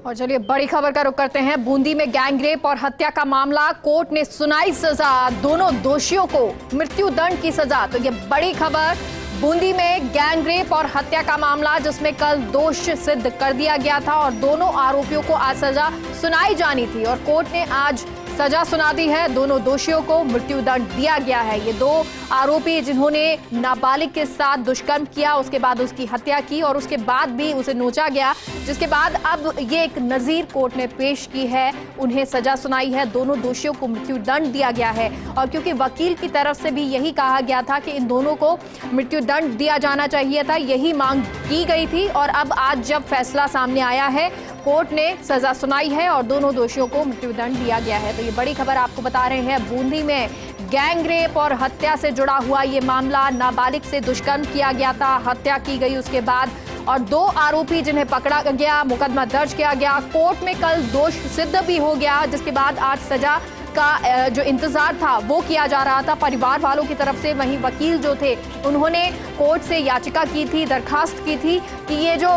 और चलिए बड़ी खबर का रुख करते हैं। बूंदी में गैंगरेप और हत्या का मामला, कोर्ट ने सुनाई सजा, दोनों दोषियों को मृत्यु दंड की सजा। तो ये बड़ी खबर, बूंदी में गैंगरेप और हत्या का मामला जिसमें कल दोष सिद्ध कर दिया गया था और दोनों आरोपियों को आज सजा सुनाई जानी थी और कोर्ट ने आज सजा सुना दी है। दोनों दोषियों को मृत्यु दंड दिया गया है। ये दो आरोपी जिन्होंने नाबालिग के साथ दुष्कर्म किया, उसके बाद उसकी हत्या की और उसके बाद भी उसे नोचा गया, जिसके बाद अब ये एक नजीर कोर्ट ने पेश की है, उन्हें सजा सुनाई है। दोनों दोषियों को मृत्यु दंड दिया गया है और क्योंकि वकील की तरफ से भी यही कहा गया था कि इन दोनों को मृत्यु दंड दिया जाना चाहिए था, यही मांग की गई थी और अब आज जब फैसला सामने आया है, कोर्ट ने सजा सुनाई है और दोनों दोषियों को मृत्यु दंड दिया गया है। तो ये बड़ी खबर आपको बता रहे हैं। बूंदी में गैंगरेप और हत्या से जुड़ा हुआ ये मामला, नाबालिग से दुष्कर्म किया गया था, हत्या की गई उसके बाद और दो आरोपी जिन्हें पकड़ा गया, मुकदमा दर्ज किया गया, कोर्ट में कल दोष सिद्ध भी हो गया, जिसके बाद आज सजा का जो इंतजार था वो किया जा रहा था परिवार वालों की तरफ से। वहीं वकील जो थे उन्होंने कोर्ट से याचिका की थी, दरखास्त की थी कि ये जो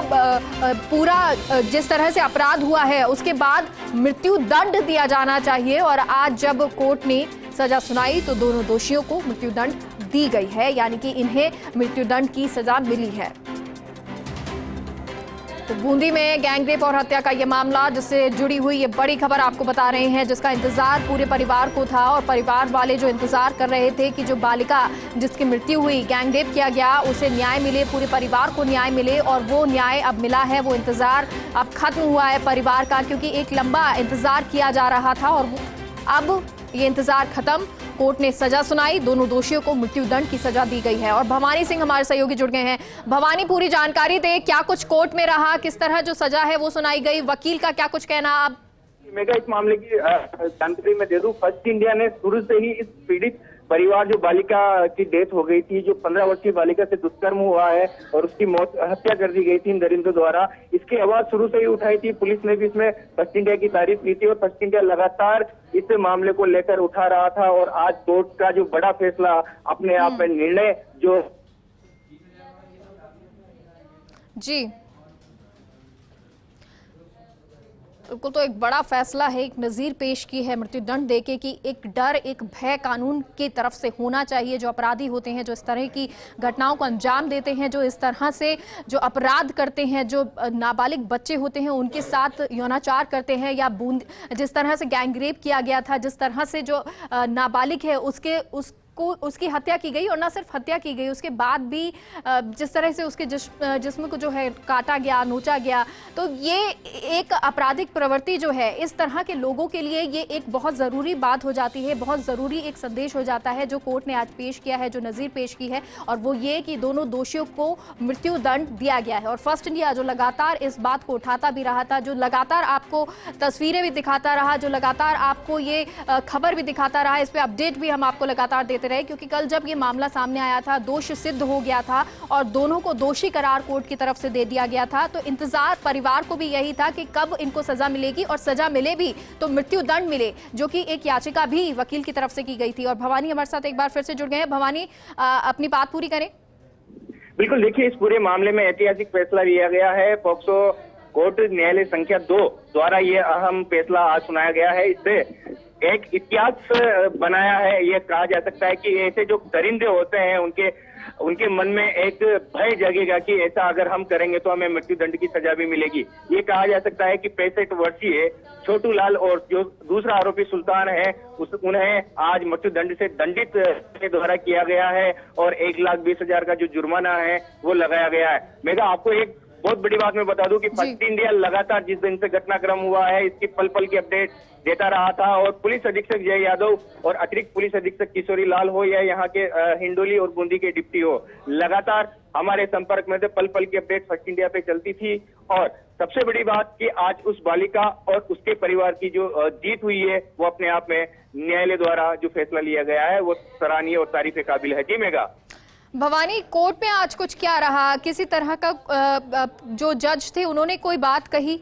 पूरा जिस तरह से अपराध हुआ है उसके बाद मृत्यु दंड दिया जाना चाहिए और आज जब कोर्ट ने सजा सुनाई तो दोनों दोषियों को मृत्यु दंड दी गई है, यानी कि इन्हें मृत्यु दंड की सजा मिली है। तो बूंदी में गैंगरेप और हत्या का ये मामला जिससे जुड़ी हुई ये बड़ी खबर आपको बता रहे हैं, जिसका इंतजार पूरे परिवार को था और परिवार वाले जो इंतजार कर रहे थे कि जो बालिका जिसकी मृत्यु हुई, गैंगरेप किया गया, उसे न्याय मिले, पूरे परिवार को न्याय मिले और वो न्याय अब मिला है। वो इंतजार अब खत्म हुआ है परिवार का, क्योंकि एक लंबा इंतजार किया जा रहा था और अब ये इंतजार खत्म। कोर्ट ने सजा सुनाई, दोनों दोषियों को मृत्यु दंड की सजा दी गई है। और भवानी सिंह हमारे सहयोगी जुड़ गए हैं। भवानी, पूरी जानकारी दे, क्या कुछ कोर्ट में रहा, किस तरह जो सजा है वो सुनाई गई, वकील का क्या कुछ कहना? अब मेगा इस मामले की जानकारी मैं दे दूं। फर्स्ट इंडिया ने शुरू से ही इस पीड़ित परिवार, जो बालिका की डेथ हो गई थी, जो 15 वर्षीय बालिका से दुष्कर्म हुआ है और उसकी हत्या कर दी गई थी इन दरिंदों द्वारा, इसकी आवाज शुरू से ही उठाई थी। पुलिस ने भी इसमें फर्स्ट इंडिया की तारीफ की थी और फर्स्ट इंडिया लगातार इस मामले को लेकर उठा रहा था और आज कोर्ट का जो बड़ा फैसला, अपने आप में निर्णय जो जी बिल्कुल, तो एक बड़ा फैसला है, एक नज़ीर पेश की है मृत्यु दंड देके कि एक डर, एक भय कानून की तरफ से होना चाहिए। जो अपराधी होते हैं, जो इस तरह की घटनाओं को अंजाम देते हैं, जो इस तरह से जो अपराध करते हैं, जो नाबालिग बच्चे होते हैं उनके साथ यौनाचार करते हैं, या जिस तरह से गैंगरेप किया गया था, जिस तरह से जो नाबालिग है उसकी हत्या की गई और ना सिर्फ हत्या की गई, उसके बाद भी जिस तरह से उसके जिस्म को जो है काटा गया, नोचा गया, तो ये एक आपराधिक प्रवृत्ति जो है, इस तरह के लोगों के लिए ये एक बहुत ज़रूरी बात हो जाती है, बहुत ज़रूरी एक संदेश हो जाता है जो कोर्ट ने आज पेश किया है, जो नज़ीर पेश की है, और वो ये कि दोनों दोषियों को मृत्यु दंड दिया गया है। और फर्स्ट इंडिया जो लगातार इस बात को उठाता भी रहा था, जो लगातार आपको तस्वीरें भी दिखाता रहा, जो लगातार आपको ये खबर भी दिखाता रहा, इस पर अपडेट भी हम आपको लगातार देते रहे, क्योंकि कल जब ये मामला सामने आया था, दोष सिद्ध हो गया था और दोनों को दोषी करार कोर्ट की तरफ से दे दिया गया था, तो इंतजार परिवार को भी यही था कि कब इनको सजा मिलेगी और सजा मिले भी तो मृत्यु दंड मिले, जो कि एक याचिका भी वकील की तरफ से की गई थी। और भवानी हमारे साथ एक बार फिर से जुड़ गए हैं। भवानी, अपनी बात पूरी करें। बिल्कुल, देखिए, इस पूरे मामले में ऐतिहासिक फैसला लिया गया है। पॉक्सो कोर्ट न्यायालय संख्या 2 द्वारा ये अहम फैसला आज सुनाया गया है। इससे एक इतिहास बनाया है। ये कहा जा सकता है कि ऐसे जो दरिंदे होते हैं उनके मन में एक भय जगेगा कि ऐसा अगर हम करेंगे तो हमें मृत्यु दंड की सजा भी मिलेगी। ये कहा जा सकता है कि 65 वर्षीय छोटू लाल और जो दूसरा आरोपी सुल्तान है उन्हें आज मृत्यु दंड से दंडित के द्वारा किया गया है और 1,20,000 का जो जुर्माना है वो लगाया गया है। मेगा, आपको एक बहुत बड़ी बात मैं बता दूं कि फर्स्ट इंडिया लगातार जिस दिन से घटनाक्रम हुआ है इसकी पल पल की अपडेट देता रहा था और पुलिस अधीक्षक जय यादव और अतिरिक्त पुलिस अधीक्षक किशोरी लाल हो या यहाँ के हिंडोली और बूंदी के डिप्टी हो, लगातार हमारे संपर्क में थे। पल पल की अपडेट फर्स्ट इंडिया पे चलती थी और सबसे बड़ी बात कि आज उस बालिका और उसके परिवार की जो जीत हुई है वो अपने आप में न्यायालय द्वारा जो फैसला लिया गया है वो सराहनीय और तारीफ के काबिल है। जी मेगा। भवानी, कोर्ट में आज कुछ क्या रहा, किसी तरह का जो जज थे उन्होंने कोई बात कही?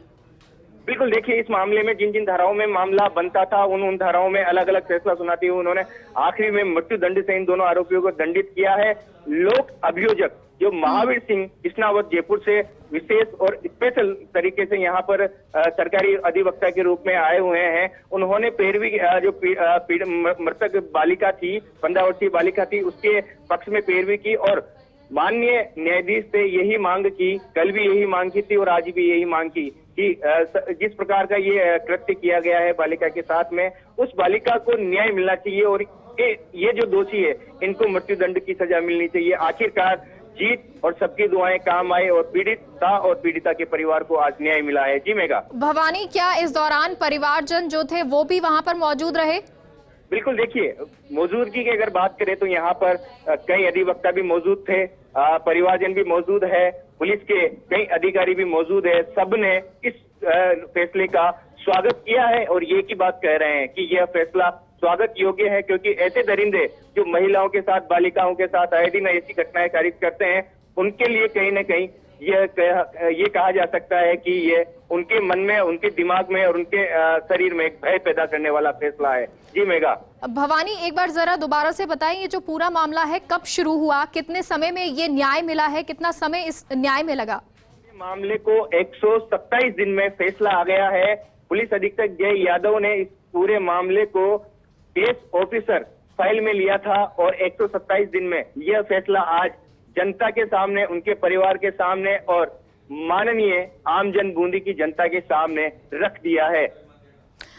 बिल्कुल, देखिए, इस मामले में जिन जिन धाराओं में मामला बनता था उन धाराओं में अलग अलग फैसला सुनाते हुए उन्होंने आखिरी में मृत्यु दंड से इन दोनों आरोपियों को दंडित किया है। लोक अभियोजक जो महावीर सिंह कृष्णावत जयपुर से विशेष और स्पेशल तरीके से यहाँ पर सरकारी अधिवक्ता के रूप में आए हुए हैं। उन्होंने पैरवी जो मृतक बालिका थी, 15 वर्षीय बालिका थी, उसके पक्ष में पैरवी की और माननीय न्यायाधीश से यही मांग की, कल भी यही मांग की थी और आज भी यही मांग की कि जिस प्रकार का ये कृत्य किया गया है बालिका के साथ में, उस बालिका को न्याय मिलना चाहिए और ये जो दोषी है इनको मृत्युदंड की सजा मिलनी चाहिए। आखिरकार जीत और सबकी दुआएं काम आए और पीड़िता और पीड़िता के परिवार को आज न्याय मिला है। जी मेगा। भवानी, क्या इस दौरान परिवारजन जो थे वो भी वहां पर मौजूद रहे? बिल्कुल, देखिए मौजूदगी की अगर बात करें तो यहाँ पर कई अधिवक्ता भी मौजूद थे, परिवारजन भी मौजूद है, पुलिस के कई अधिकारी भी मौजूद है। सबने इस फैसले का स्वागत किया है और ये की बात कह रहे हैं कि यह फैसला स्वागत योग्य है, क्योंकि ऐसे दरिंदे जो महिलाओं के साथ, बालिकाओं के साथ आए दिन ऐसी घटनाएं कारित करते हैं, उनके लिए कहीं न कहीं ये कहा जा सकता है कि ये उनके मन में, उनके दिमाग में और उनके शरीर में एक भय पैदा करने वाला फैसला है। जी मेगा। भवानी, एक बार जरा दोबारा से बताएं, ये जो पूरा मामला है कब शुरू हुआ, कितने समय में ये न्याय मिला है, कितना समय इस न्याय में लगा? मामले को 127 दिन में फैसला आ गया है। पुलिस अधीक्षक जय यादव ने इस पूरे मामले को केस ऑफिसर फाइल में लिया था और 127 दिन में यह फैसला आज जनता के सामने, उनके परिवार के सामने और माननीय आमजन बूंदी की जनता के सामने रख दिया है।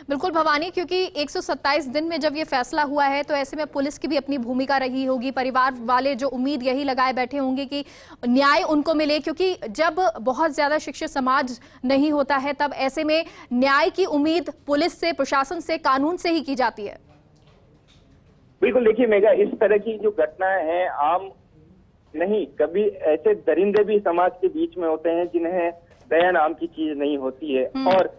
बिल्कुल भवानी, क्योंकि 127 दिन में जब ये फैसला हुआ है तो ऐसे में पुलिस की भी अपनी भूमिका रही होगी, परिवार वाले जो उम्मीद यही लगाए बैठे होंगे कि न्याय उनको मिले, क्योंकि जब बहुत ज्यादा शिक्षित समाज नहीं होता है तब ऐसे में न्याय की उम्मीद पुलिस से, प्रशासन से, कानून से ही की जाती है। बिल्कुल, देखिए मेगा, इस तरह की जो घटनाएं हैं आम नहीं, कभी ऐसे दरिंदे भी समाज के बीच में होते हैं जिन्हें दया नाम की चीज नहीं होती है और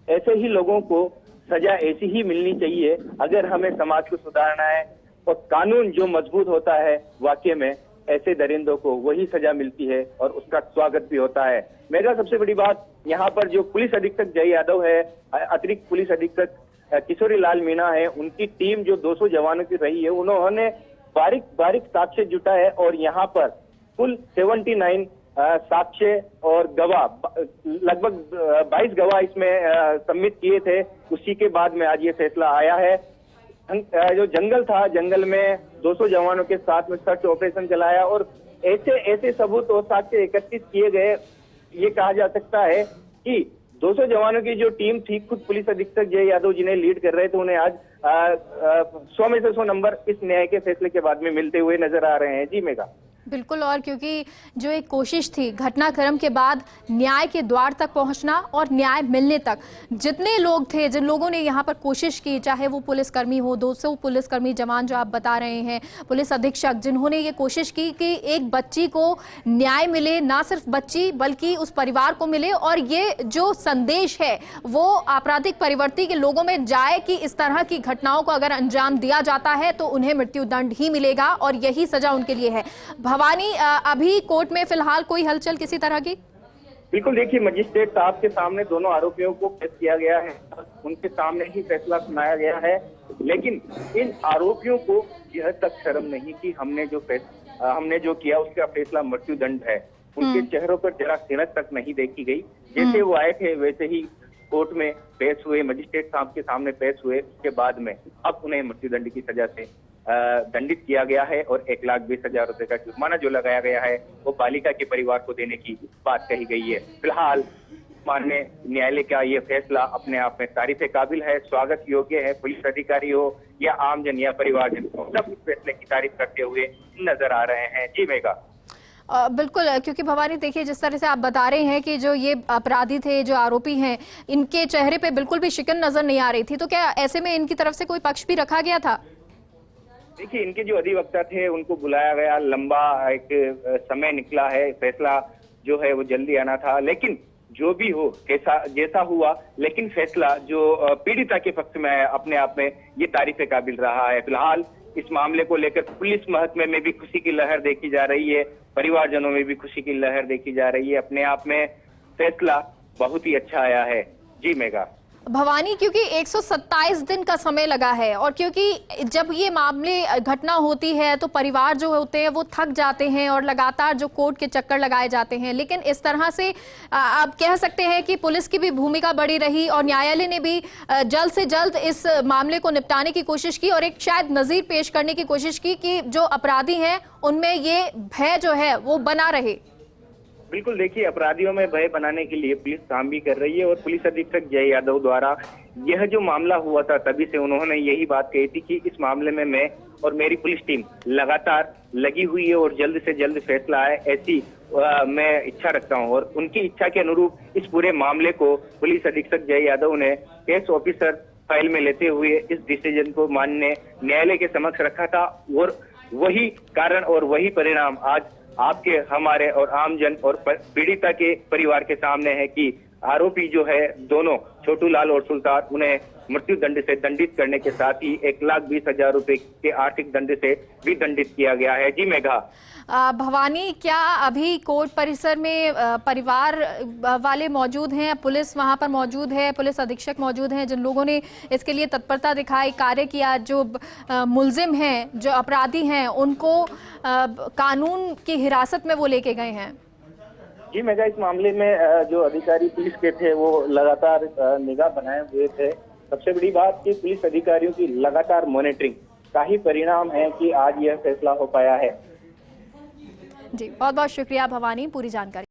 ऐसे ही लोगों को सजा ऐसी ही मिलनी चाहिए अगर हमें समाज को सुधारना है। और कानून जो मजबूत होता है, वाकई में ऐसे दरिंदों को वही सजा मिलती है और उसका स्वागत भी होता है। मेरा सबसे बड़ी बात यहाँ पर जो पुलिस अधीक्षक जय यादव है, अतिरिक्त पुलिस अधीक्षक किशोरी लाल मीणा है, उनकी टीम जो 200 जवानों की रही है, उन्होंने बारीक बारीक साक्ष्य जुटा है और यहाँ पर कुल 79 साक्ष्य और गवाह, लगभग 22 गवाह इसमें सबमिट किए थे। उसी के बाद में आज ये फैसला आया है। जो जंगल था, जंगल में 200 जवानों के साथ में सर्च ऑपरेशन चलाया और ऐसे सबूत और साक्ष्य एकत्रित किए गए। ये कहा जा सकता है कि 200 जवानों की जो टीम थी, खुद पुलिस अधीक्षक जय यादव जिन्हें लीड कर रहे थे, उन्हें आज 100 में से 100 नंबर इस न्याय के फैसले के बाद में मिलते हुए नजर आ रहे हैं। जी मेगा। बिल्कुल, और क्योंकि जो एक कोशिश थी घटनाक्रम के बाद न्याय के द्वार तक पहुंचना और न्याय मिलने तक, जितने लोग थे, जिन लोगों ने यहाँ पर कोशिश की, चाहे वो पुलिसकर्मी हो, 200 पुलिसकर्मी जवान जो आप बता रहे हैं, पुलिस अधीक्षक जिन्होंने ये कोशिश की कि एक बच्ची को न्याय मिले, ना सिर्फ बच्ची बल्कि उस परिवार को मिले और ये जो संदेश है वो आपराधिक प्रवृत्ति के लोगों में जाए कि इस तरह की घटनाओं को अगर अंजाम दिया जाता है तो उन्हें मृत्युदंड ही मिलेगा और यही सजा उनके लिए है। भवानी, अभी कोर्ट में फिलहाल कोई हलचल किसी तरह की? बिल्कुल, देखिए मजिस्ट्रेट साहब के सामने दोनों आरोपियों को पेश किया गया है, उनके सामने ही फैसला सुनाया गया है, लेकिन इन आरोपियों को यह तक शर्म नहीं कि हमने जो किया उसका फैसला मृत्युदंड है। उनके चेहरों पर जरा सिनक तक नहीं देखी गई। जैसे वो आए थे वैसे ही कोर्ट में पेश हुए, मजिस्ट्रेट साहब के सामने पेश हुए। उसके बाद में अब उन्हें मृत्युदंड की सजा से दंडित किया गया है और 1,20,000 रुपए का जुर्माना जो लगाया गया है वो बालिका के परिवार को देने की बात कही गई है। फिलहाल माननीय न्यायालय का ये फैसला अपने आप में तारीफ काबिल है, स्वागत योग्य है। पुलिस अधिकारी हो या आमजन या परिवारजन, सब इस फैसले की तारीफ करते हुए नजर आ रहे हैं। जी मेगा। बिल्कुल, क्योंकि भवानी देखिए जिस तरह से आप बता रहे हैं कि जो ये अपराधी थे, जो आरोपी हैं, इनके चेहरे पे बिल्कुल भी शिकन नजर नहीं आ रही थी, तो क्या ऐसे में इनकी तरफ से कोई पक्ष भी रखा गया था? देखिए, इनके जो अधिवक्ता थे उनको बुलाया गया, लंबा एक समय निकला है, फैसला जो है वो जल्दी आना था, लेकिन जो भी हो, जैसा हुआ, लेकिन फैसला जो पीड़िता के पक्ष में है अपने आप में ये तारीफ काबिल रहा है। फिलहाल इस मामले को लेकर पुलिस महकमे में भी खुशी की लहर देखी जा रही है, परिवारजनों में भी खुशी की लहर देखी जा रही है। अपने आप में फैसला बहुत ही अच्छा आया है। जी मेगा। भवानी, क्योंकि 127 दिन का समय लगा है और क्योंकि जब ये मामले घटना होती है तो परिवार जो होते हैं वो थक जाते हैं और लगातार जो कोर्ट के चक्कर लगाए जाते हैं, लेकिन इस तरह से आप कह सकते हैं कि पुलिस की भी भूमिका बड़ी रही और न्यायालय ने भी जल्द से जल्द इस मामले को निपटाने की कोशिश की और एक शायद नजीर पेश करने की कोशिश की कि जो अपराधी हैं उनमें ये भय जो है वो बना रहे। बिल्कुल, देखिए अपराधियों में भय बनाने के लिए पुलिस काम भी कर रही है और पुलिस अधीक्षक जय यादव द्वारा यह जो मामला हुआ था तभी से उन्होंने यही बात कही थी कि इस मामले में मैं और मेरी पुलिस टीम लगातार लगी हुई है और जल्द से जल्द फैसला आए ऐसी मैं इच्छा रखता हूं। और उनकी इच्छा के अनुरूप इस पूरे मामले को पुलिस अधीक्षक जय यादव ने केस ऑफिसर फाइल में लेते हुए इस डिसीजन को माननीय न्यायालय के समक्ष रखा था और वही कारण और वही परिणाम आज आपके, हमारे और आमजन और पीड़िता के परिवार के सामने है कि आरोपी जो है दोनों छोटू लाल और सुल्तान, उन्हें मृत्यु दंड से दंडित करने के साथ ही 1,20,000 रुपए के आर्थिक दंड से भी दंडित किया गया है। जी मेघा। भवानी, क्या अभी कोर्ट परिसर में परिवार वाले मौजूद हैं, पुलिस वहां पर मौजूद है, पुलिस अधीक्षक मौजूद हैं जिन लोगों ने इसके लिए तत्परता दिखाई, कार्य किया, जो मुलजिम हैं, जो अपराधी हैं, उनको कानून की हिरासत में वो लेके गए हैं? जी मेघा, इस मामले में जो अधिकारी पुलिस के थे वो लगातार निगाह बनाए हुए थे। सबसे बड़ी बात कि पुलिस अधिकारियों की लगातार मॉनिटरिंग का ही परिणाम है कि आज यह फैसला हो पाया है। जी, बहुत बहुत शुक्रिया भवानी पूरी जानकारी।